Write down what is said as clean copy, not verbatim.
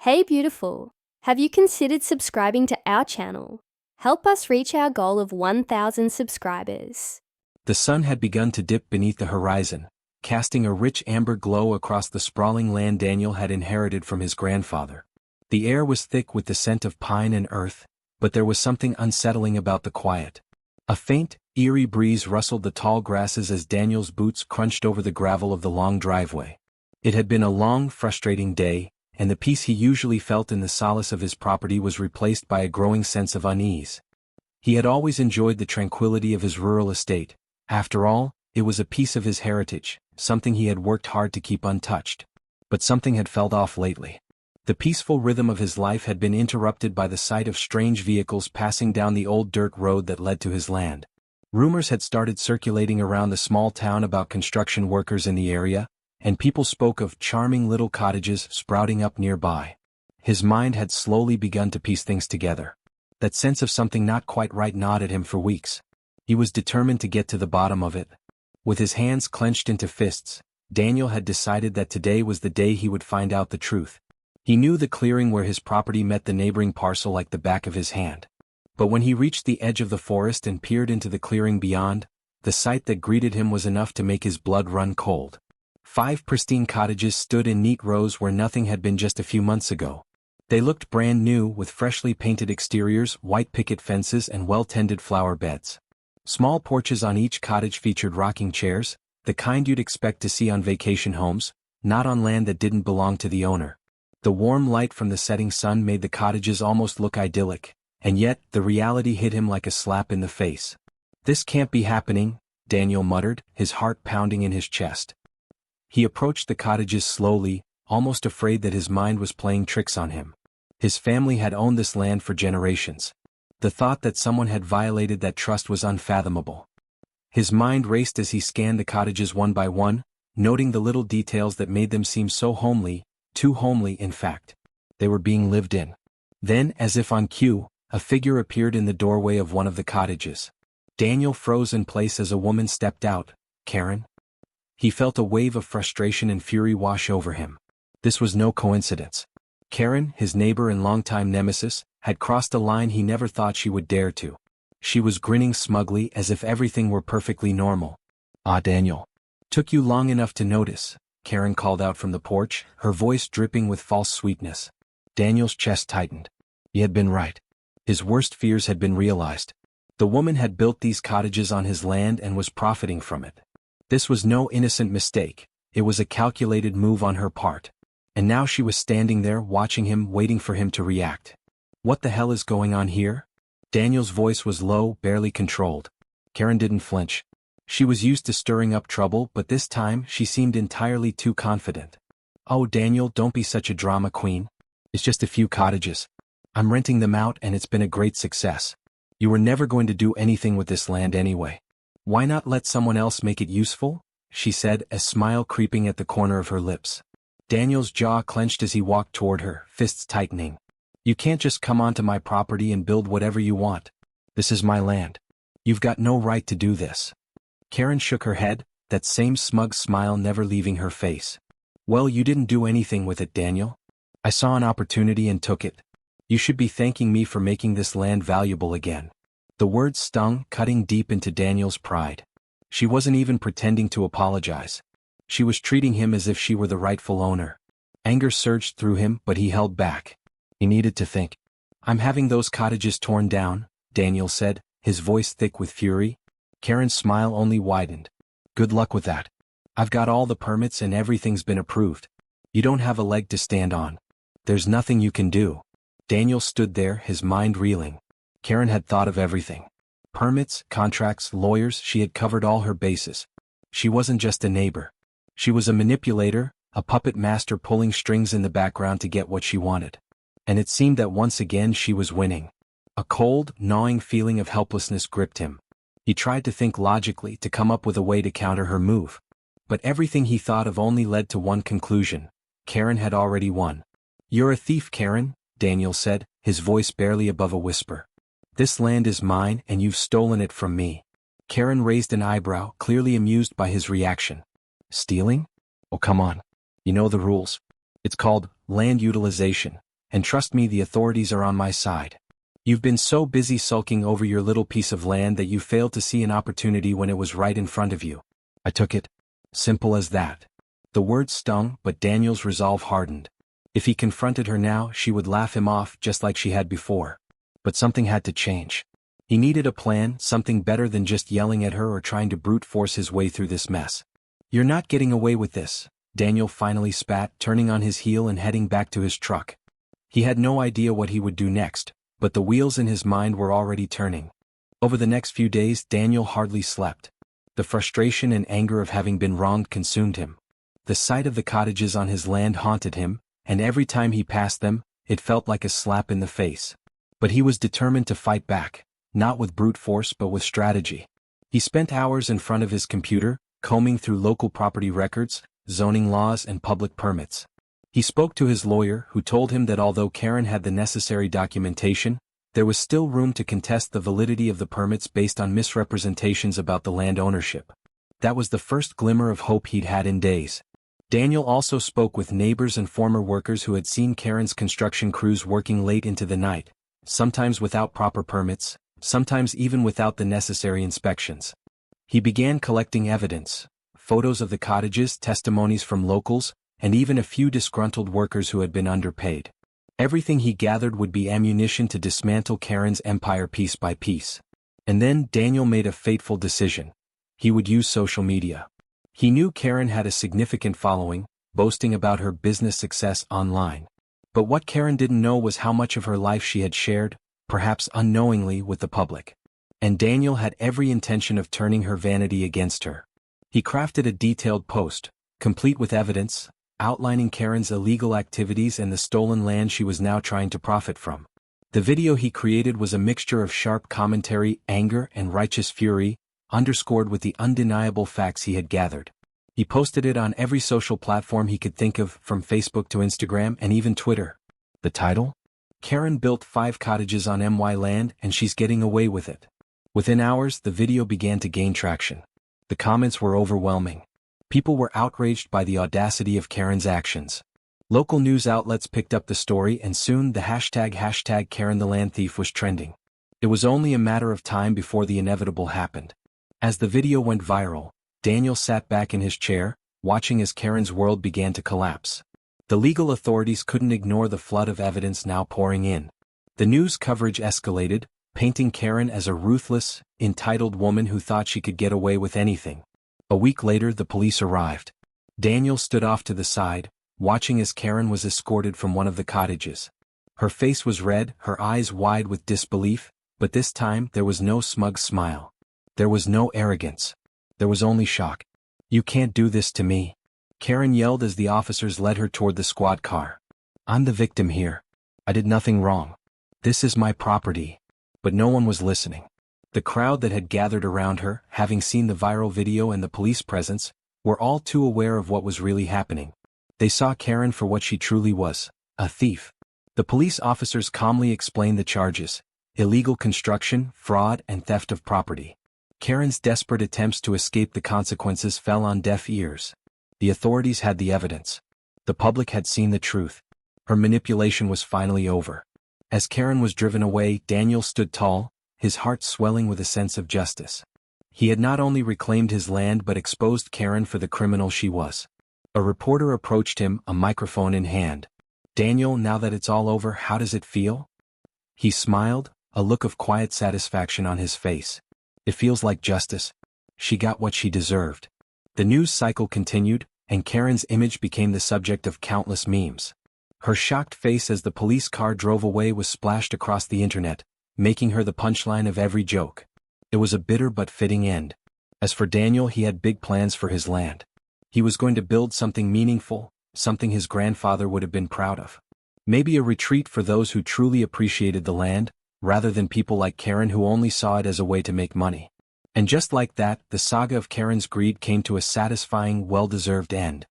Hey beautiful, have you considered subscribing to our channel? Help us reach our goal of 1,000 subscribers. The sun had begun to dip beneath the horizon, casting a rich amber glow across the sprawling land Daniel had inherited from his grandfather. The air was thick with the scent of pine and earth, but there was something unsettling about the quiet. A faint, eerie breeze rustled the tall grasses as Daniel's boots crunched over the gravel of the long driveway. It had been a long, frustrating day, and the peace he usually felt in the solace of his property was replaced by a growing sense of unease. He had always enjoyed the tranquility of his rural estate. After all, it was a piece of his heritage, something he had worked hard to keep untouched. But something had fell off lately. The peaceful rhythm of his life had been interrupted by the sight of strange vehicles passing down the old dirt road that led to his land. Rumors had started circulating around the small town about construction workers in the area, and people spoke of charming little cottages sprouting up nearby. His mind had slowly begun to piece things together. That sense of something not quite right gnawed at him for weeks. He was determined to get to the bottom of it. With his hands clenched into fists, Daniel had decided that today was the day he would find out the truth. He knew the clearing where his property met the neighboring parcel like the back of his hand. But when he reached the edge of the forest and peered into the clearing beyond, the sight that greeted him was enough to make his blood run cold. 5 pristine cottages stood in neat rows where nothing had been just a few months ago. They looked brand new with freshly painted exteriors, white picket fences and well-tended flower beds. Small porches on each cottage featured rocking chairs, the kind you'd expect to see on vacation homes, not on land that didn't belong to the owner. The warm light from the setting sun made the cottages almost look idyllic, and yet the reality hit him like a slap in the face. "This can't be happening," Daniel muttered, his heart pounding in his chest. He approached the cottages slowly, almost afraid that his mind was playing tricks on him. His family had owned this land for generations. The thought that someone had violated that trust was unfathomable. His mind raced as he scanned the cottages one by one, noting the little details that made them seem so homely, too homely in fact. They were being lived in. Then, as if on cue, a figure appeared in the doorway of one of the cottages. Daniel froze in place as a woman stepped out. "Karen?" He felt a wave of frustration and fury wash over him. This was no coincidence. Karen, his neighbor and longtime nemesis, had crossed a line he never thought she would dare to. She was grinning smugly as if everything were perfectly normal. "Ah, Daniel. Took you long enough to notice," Karen called out from the porch, her voice dripping with false sweetness. Daniel's chest tightened. He had been right. His worst fears had been realized. The woman had built these cottages on his land and was profiting from it. This was no innocent mistake, it was a calculated move on her part. And now she was standing there watching him, waiting for him to react. "What the hell is going on here?" Daniel's voice was low, barely controlled. Karen didn't flinch. She was used to stirring up trouble, but this time she seemed entirely too confident. "Oh Daniel, don't be such a drama queen. It's just a few cottages. I'm renting them out and it's been a great success. You were never going to do anything with this land anyway. Why not let someone else make it useful?" she said, a smile creeping at the corner of her lips. Daniel's jaw clenched as he walked toward her, fists tightening. "You can't just come onto my property and build whatever you want. This is my land. You've got no right to do this." Karen shook her head, that same smug smile never leaving her face. "Well, you didn't do anything with it, Daniel. I saw an opportunity and took it. You should be thanking me for making this land valuable again." The words stung, cutting deep into Daniel's pride. She wasn't even pretending to apologize. She was treating him as if she were the rightful owner. Anger surged through him, but he held back. He needed to think. "I'm having those cottages torn down," Daniel said, his voice thick with fury. Karen's smile only widened. "Good luck with that. I've got all the permits and everything's been approved. You don't have a leg to stand on. There's nothing you can do." Daniel stood there, his mind reeling. Karen had thought of everything. Permits, contracts, lawyers, she had covered all her bases. She wasn't just a neighbor. She was a manipulator, a puppet master pulling strings in the background to get what she wanted. And it seemed that once again she was winning. A cold, gnawing feeling of helplessness gripped him. He tried to think logically to come up with a way to counter her move. But everything he thought of only led to one conclusion. Karen had already won. "You're a thief, Karen," Daniel said, his voice barely above a whisper. "This land is mine and you've stolen it from me." Karen raised an eyebrow, clearly amused by his reaction. "Stealing? Oh come on. You know the rules. It's called land utilization. and trust me, the authorities are on my side. You've been so busy sulking over your little piece of land that you failed to see an opportunity when it was right in front of you. I took it. Simple as that. The words stung, but Daniel's resolve hardened. If he confronted her now, she would laugh him off just like she had before. But something had to change. He needed a plan, something better than just yelling at her or trying to brute force his way through this mess. You're not getting away with this, Daniel finally spat, turning on his heel and heading back to his truck. He had no idea what he would do next, but the wheels in his mind were already turning. Over the next few days, Daniel hardly slept. The frustration and anger of having been wronged consumed him. The sight of the cottages on his land haunted him, and every time he passed them, it felt like a slap in the face. But he was determined to fight back, not with brute force but with strategy. He spent hours in front of his computer, combing through local property records, zoning laws and public permits. He spoke to his lawyer, who told him that although Karen had the necessary documentation, there was still room to contest the validity of the permits based on misrepresentations about the land ownership. That was the first glimmer of hope he'd had in days. Daniel also spoke with neighbors and former workers who had seen Karen's construction crews working late into the night, sometimes without proper permits, sometimes even without the necessary inspections. He began collecting evidence, photos of the cottages, testimonies from locals, and even a few disgruntled workers who had been underpaid. Everything he gathered would be ammunition to dismantle Karen's empire piece by piece. And then Daniel made a fateful decision. He would use social media. He knew Karen had a significant following, boasting about her business success online. But what Karen didn't know was how much of her life she had shared, perhaps unknowingly, with the public. And Daniel had every intention of turning her vanity against her. He crafted a detailed post, complete with evidence, outlining Karen's illegal activities and the stolen land she was now trying to profit from. The video he created was a mixture of sharp commentary, anger, and righteous fury, underscored with the undeniable facts he had gathered. He posted it on every social platform he could think of, from Facebook to Instagram and even Twitter. The title? Karen built 5 cottages on MY land and she's getting away with it. Within hours, the video began to gain traction. The comments were overwhelming. People were outraged by the audacity of Karen's actions. Local news outlets picked up the story and soon the hashtag Karen the Land Thief was trending. It was only a matter of time before the inevitable happened. As the video went viral, Daniel sat back in his chair, watching as Karen's world began to collapse. The legal authorities couldn't ignore the flood of evidence now pouring in. The news coverage escalated, painting Karen as a ruthless, entitled woman who thought she could get away with anything. A week later, the police arrived. Daniel stood off to the side, watching as Karen was escorted from one of the cottages. Her face was red, her eyes wide with disbelief, but this time there was no smug smile. There was no arrogance. There was only shock. "You can't do this to me," Karen yelled as the officers led her toward the squad car. "I'm the victim here. I did nothing wrong. This is my property." But no one was listening. The crowd that had gathered around her, having seen the viral video and the police presence, were all too aware of what was really happening. They saw Karen for what she truly was, a thief. The police officers calmly explained the charges: illegal construction, fraud, and theft of property. Karen's desperate attempts to escape the consequences fell on deaf ears. The authorities had the evidence. The public had seen the truth. Her manipulation was finally over. As Karen was driven away, Daniel stood tall, his heart swelling with a sense of justice. He had not only reclaimed his land but exposed Karen for the criminal she was. A reporter approached him, a microphone in hand. "Daniel, now that it's all over, how does it feel?" He smiled, a look of quiet satisfaction on his face. "It feels like justice. She got what she deserved." The news cycle continued, and Karen's image became the subject of countless memes. Her shocked face as the police car drove away was splashed across the internet, making her the punchline of every joke. It was a bitter but fitting end. As for Daniel, he had big plans for his land. He was going to build something meaningful, something his grandfather would have been proud of. Maybe a retreat for those who truly appreciated the land, rather than people like Karen who only saw it as a way to make money. And just like that, the saga of Karen's greed came to a satisfying, well-deserved end.